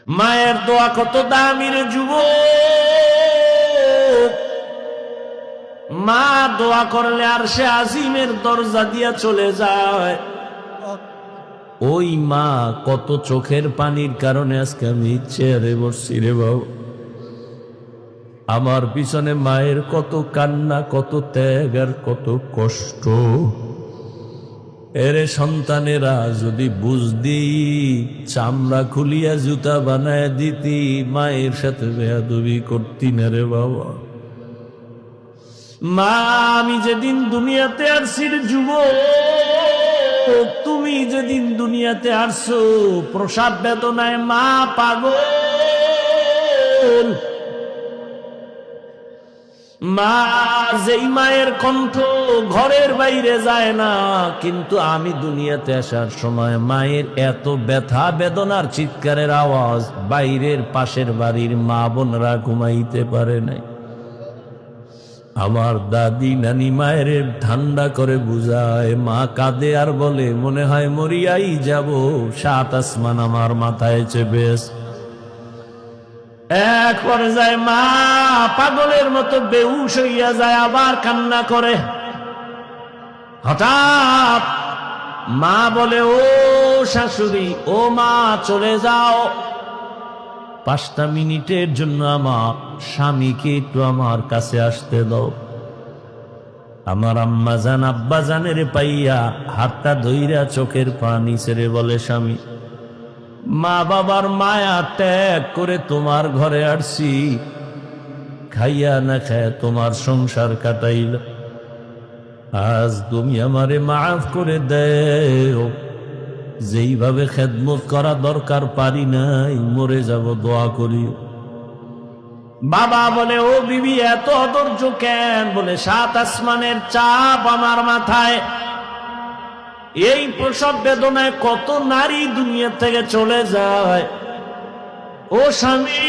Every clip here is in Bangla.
মায়ের দোয়া কত দামি রে যুবক। মা দোয়া করলে আর সে আজিমের দরজা দিয়া চলে যায়। ওই মা কত চোখের পানির কারণে আজকে আমি চেয়ারে বসছি রে বাবা। আমার পিছনে মায়ের কত কান্না, কত ত্যাগ আর কত কষ্ট। এরে সন্তানেরা যদি বুঝদি, চামড়া খুলিয়া জুতা বানায় দিতি, মায়ের সাথে বেয়াদবি করতি না রে বাবা। মা আমি যেদিন দুনিয়াতে আসছি রে যুবক, তুমি যেদিন দুনিয়াতে আসছো প্রসাব বেদনায় মা পাগল। মা যেই মায়ের কণ্ঠ ঘরের বাইরে যায় না, কিন্তু আমি দুনিয়াতে আসার সময় মায়ের এত ব্যথা বেদনার চিৎকারের আওয়াজ বাইরের পাশের বাড়ির মা বোনরা ঘুমাইতে পারে নাই। আমার দাদি নানি মায়ের ঠান্ডা করে বুঝায়, মা কাঁদে আর বলে মনে হয় মরিয়াই যাব, 7 আসমান আমার মাথায় চেপে আছে। এক পর্যায়ে মা পাগলের মতো বেহুশ হইয়া যায়, আবার কান্না করে। হঠাৎ মা বলে, ও শাশুড়ি, ও মা চলে যাও, 5টা মিনিটের জন্য আমার স্বামীকে একটু আমার কাছে আসতে দাও। আমার আম্মা জান আব্বা জানের পাইয়া হাতটা ধইরা চোখের পানি ছেড়ে বলে, স্বামী, মা বাবার মায়া ত্যাগ করে তোমার ঘরে আসছি, খাইয়া না খায় তোমার সংসার কাটাইল, আজ তুমি আমারে মাফ করে দেও। যেইভাবে খেদমত করা দরকার পারি নাই, মরে যাব, দোয়া করি। বাবা বলে, ও বিবি এত অধৈর্য কেন? বলে, 7 আসমানের চাপ আমার মাথায়। এই প্রসব বেদনায় কত নারী দুনিয়া থেকে চলে যায়। ও স্বামী,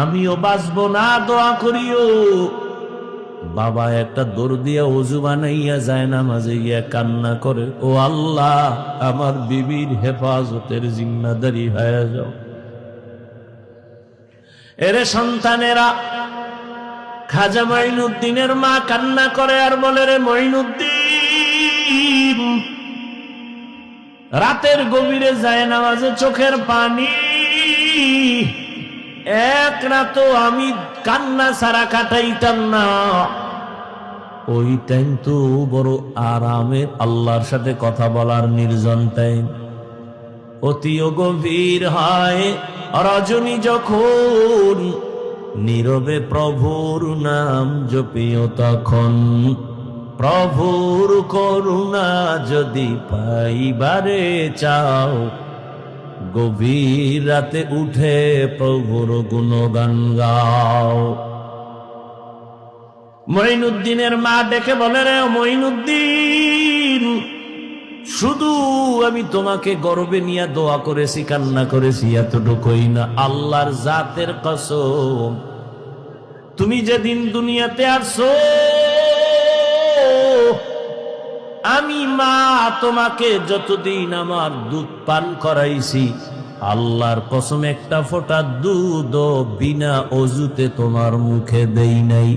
আমিও বাঁচবো না, দোয়া করিও। বাবা একটা দৌড় দিয়া ওযু বানাইয়া যায় না, মাঝে গিয়া কান্না করে, ও আল্লাহ, আমার বিবির হেফাজতের জিম্মাদারি হয়ে যাও। এরে সন্তানেরা, খাজা মঈনুদ্দিনের মা কান্না করে আর বলে, রে মঈনুদ্দিন, রাতের গভীরে যায় নামাজে চোখের পানি, এক রাতও আমি কান্না ছাড়া কাটাইতাম না। ওই টাইম তো বড় আরামে আল্লাহর সাথে কথা বলার নির্জন টাইম। অতিও গভীর হয় রজনী যখন, নীরবে প্রভুর নাম জপিও তখন, প্রভুর করুণা যদি পাইবারে চাও, গভীর রাতে উঠে প্রভুর গুণগান গাও। মঈনুদ্দিনের মা ডেকে বলে, রে মঈনুদ্দিন, শুধু আমি তোমাকে গর্বে নিয়ে দোয়া করেছি, কান্না করেছি, এতটুকুই না, আল্লাহর জাতের কসম, তুমি যেদিন দুনিয়াতে আসছো আমি মা তোমাকে যতদিন আমার দুধ পান করাইছি, আল্লাহর কসম একটা ফোঁটা দুধ বিনা অজুতে তোমার মুখে দেই নাই।